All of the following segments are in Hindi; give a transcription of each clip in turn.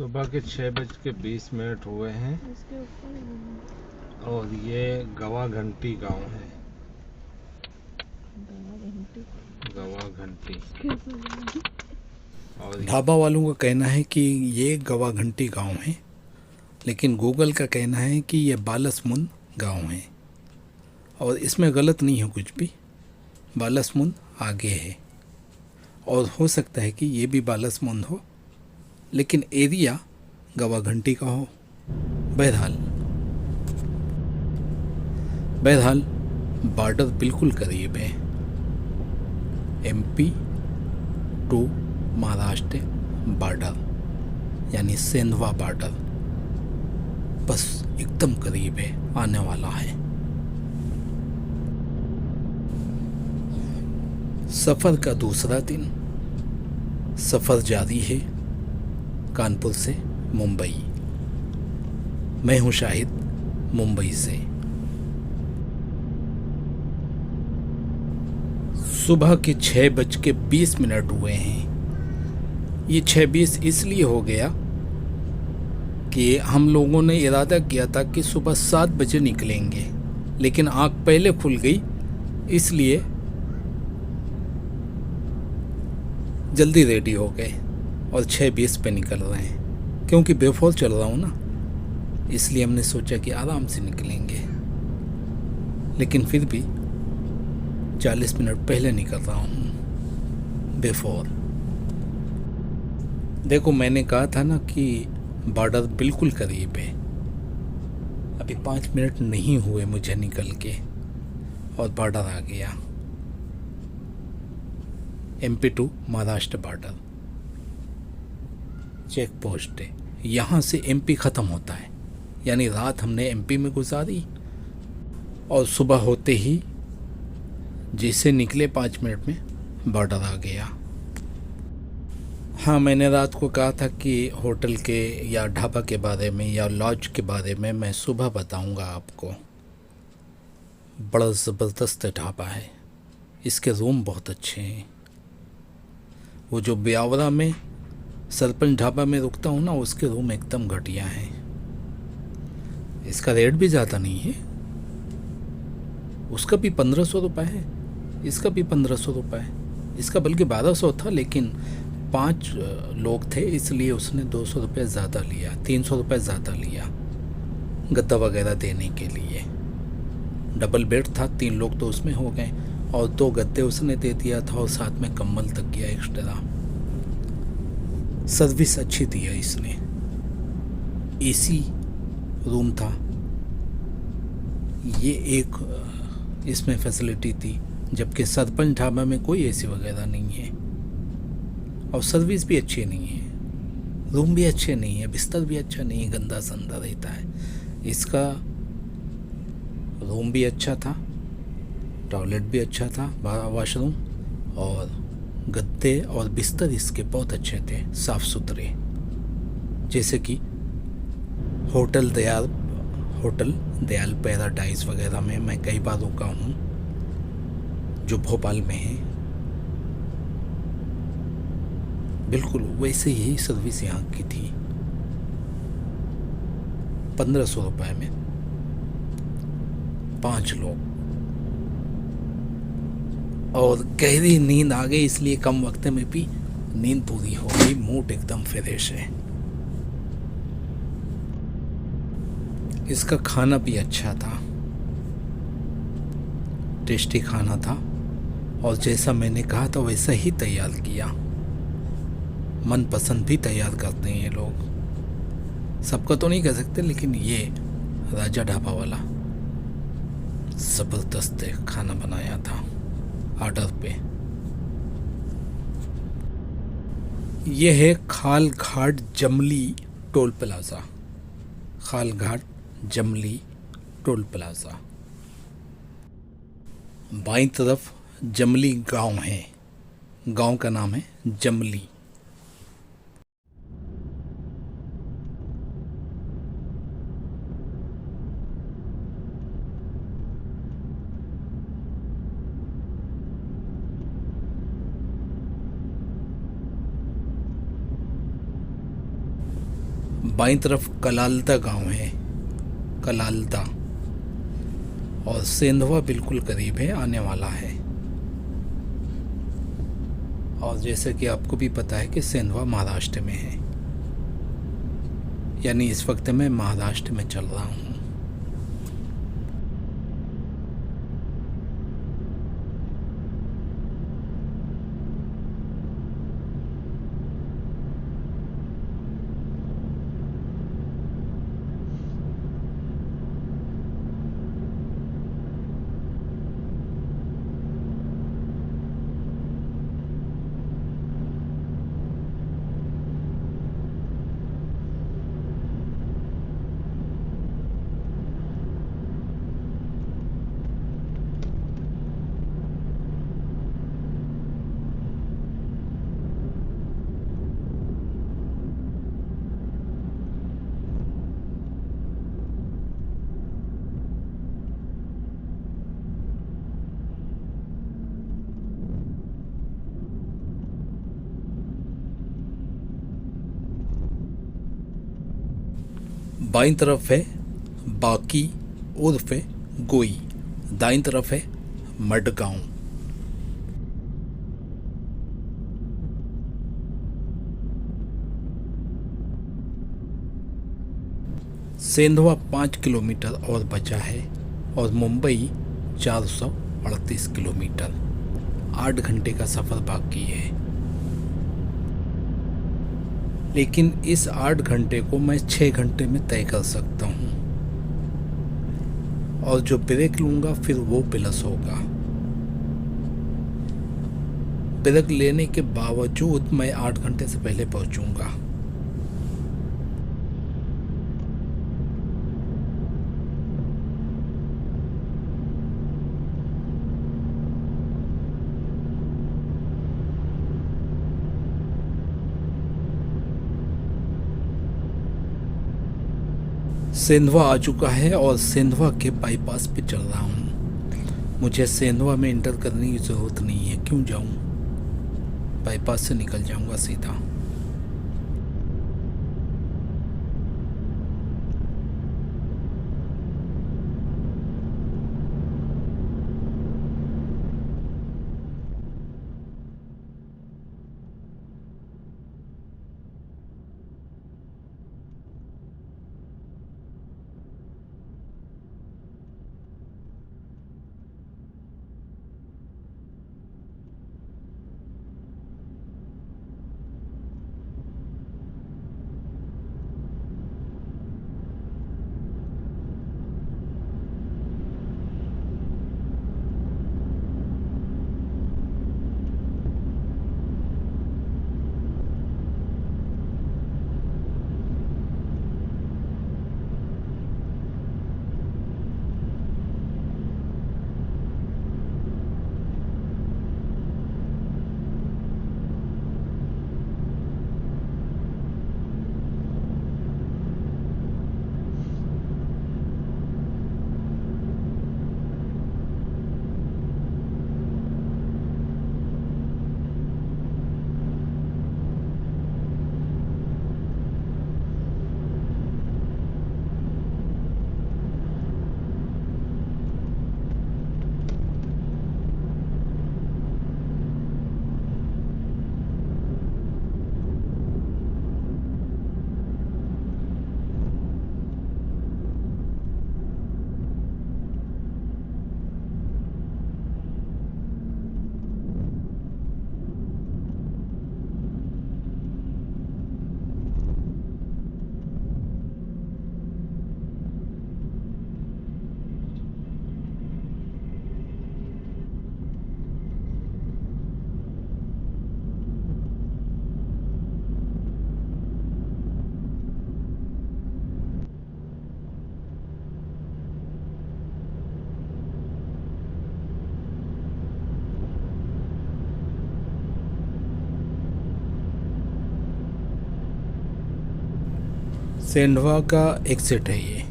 सुबह के 6:20 हुए हैं इसके ऊपर और ये गवा घंटी गांव है। गवा घंटी और ढाबा वालों का कहना है कि ये गवा घंटी गांव है, लेकिन गूगल का कहना है कि ये बालसमुंद गांव है। और इसमें गलत नहीं है कुछ भी, बालसमुंद आगे है और हो सकता है कि ये भी बालसमुंद हो, लेकिन एरिया गवा घंटी का हो। बहरहाल बॉर्डर बिल्कुल करीब है, MP टू महाराष्ट्र बॉर्डर, यानी सेंधवा बॉर्डर बस एकदम करीब है, आने वाला है। सफ़र का दूसरा दिन, सफ़र जारी है कानपुर से मुंबई। मैं हूँ शाहिद, मुंबई से। सुबह के 6:20 हुए हैं। ये 6:20 इसलिए हो गया कि हम लोगों ने इरादा किया था कि सुबह 7 बजे निकलेंगे, लेकिन आँख पहले खुल गई, इसलिए जल्दी रेडी हो गए और 6:20 पे निकल रहे हैं। क्योंकि बेफोर चल रहा हूँ ना, इसलिए हमने सोचा कि आराम से निकलेंगे, लेकिन फिर भी 40 मिनट पहले निकल रहा हूँ बेफोर। देखो, मैंने कहा था ना कि बॉर्डर बिल्कुल करीब है। अभी 5 मिनट नहीं हुए मुझे निकल के और बॉर्डर आ गया, MP to Maharashtra border check post है। यहाँ से MP ख़त्म होता है, यानी रात हमने MP में गुजारी और सुबह होते ही जैसे निकले 5 मिनट में बॉर्डर आ गया। हाँ, मैंने रात को कहा था कि होटल के या ढाबा के बारे में या लॉज के बारे में मैं सुबह बताऊंगा आपको। बड़ा ज़बरदस्त ढाबा है, इसके रूम बहुत अच्छे हैं। वो जो ब्यावरा में सरपंच ढाबा में रुकता हूँ ना, उसके रूम एकदम घटिया हैं। इसका रेट भी ज़्यादा नहीं है, उसका भी 1500 रुपये है, इसका भी 1500 रुपये है। इसका बल्कि 1200 था, लेकिन 5 लोग थे इसलिए उसने 200 रुपये ज़्यादा लिया, 300 रुपये ज़्यादा लिया गद्दा वगैरह देने के लिए। डबल बेड था, 3 लोग तो उसमें हो गए और 2 गद्दे उसने दे दिया था और साथ में कम्बल तक किया एक्स्ट्रा। सर्विस अच्छी दिया इसने। AC रूम था, ये एक इसमें फैसिलिटी थी, जबकि सरपंच ढाबा में कोई AC वगैरह नहीं है और सर्विस भी अच्छी नहीं है, रूम भी अच्छे नहीं है, बिस्तर भी अच्छा नहीं है, गंदा संदा रहता है। इसका रूम भी अच्छा था, टॉयलेट भी अच्छा था, वॉशरूम, और गद्दे और बिस्तर इसके बहुत अच्छे थे, साफ़ सुथरे, जैसे कि होटल दयाल पैराडाइज वगैरह में मैं कई बार रुका हूँ, जो भोपाल में है। बिल्कुल वैसे ही सर्विस यहाँ की थी। 1500 रुपये में 5 लोग, और गहरी नींद आ गई, इसलिए कम वक्त में भी नींद पूरी हो गई, मूड एकदम फ्रेश है। इसका खाना भी अच्छा था, टेस्टी खाना था, और जैसा मैंने कहा था वैसा ही तैयार किया। मनपसंद भी तैयार करते हैं ये लोग, सबका तो नहीं कह सकते, लेकिन ये राजा ढाबा वाला ज़बरदस्त खाना बनाया था ऑर्डर पे। ये है खालघाट जमली टोल प्लाज़ा, खालघाट जमली टोल प्लाज़ा। बाईं तरफ जमली गांव है, गांव का नाम है जमली। बाईं तरफ कलालता गांव है, कलालता, और सेंधवा बिल्कुल करीब है, आने वाला है। और जैसे कि आपको भी पता है कि सेंधवा महाराष्ट्र में है, यानी इस वक्त मैं महाराष्ट्र में चल रहा हूँ। बाईं तरफ है बाकी उर्फ गोई, दाईं तरफ है मडगांव। सेंधवा 5 किलोमीटर और बचा है और मुंबई 438 किलोमीटर। 8 घंटे का सफ़र बाकी है, लेकिन इस 8 घंटे को मैं 6 घंटे में तय कर सकता हूँ, और जो ब्रेक लूँगा फिर वो प्लस होगा। ब्रेक लेने के बावजूद मैं 8 घंटे से पहले पहुँचूँगा। सेंधवा आ चुका है और सेंधवा के बाईपास पे चल रहा हूँ। मुझे सेंधवा में इंटर करने की ज़रूरत नहीं है, क्यों जाऊँ, बाईपास से निकल जाऊँगा सीधा। सेंधवा का एग्जिट है ये,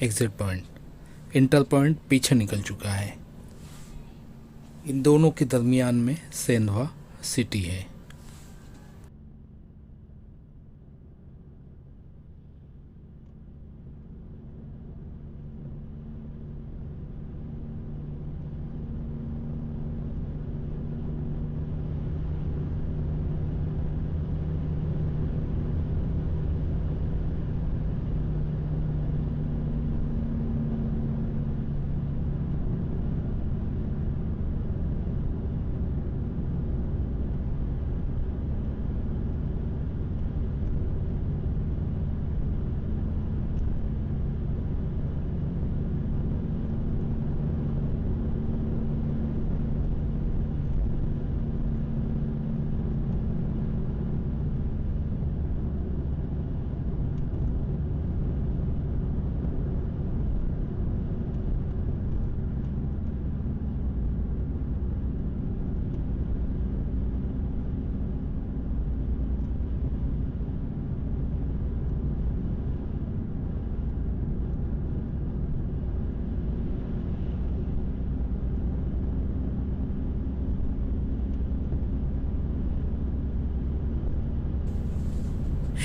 एग्जिट पॉइंट। इंटर पॉइंट पीछे निकल चुका है। इन दोनों के दरमियान में सेंधवा सिटी है।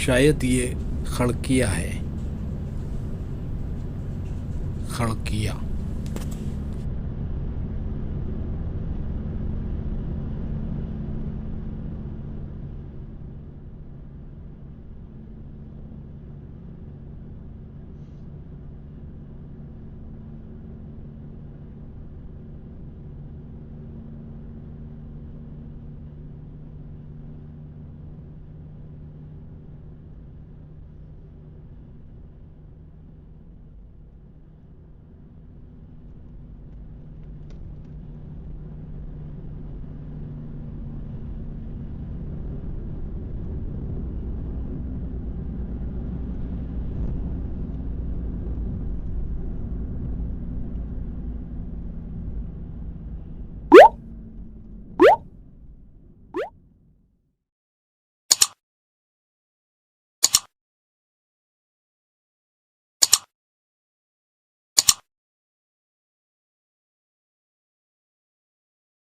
शायद ये खड़किया है, खड़किया।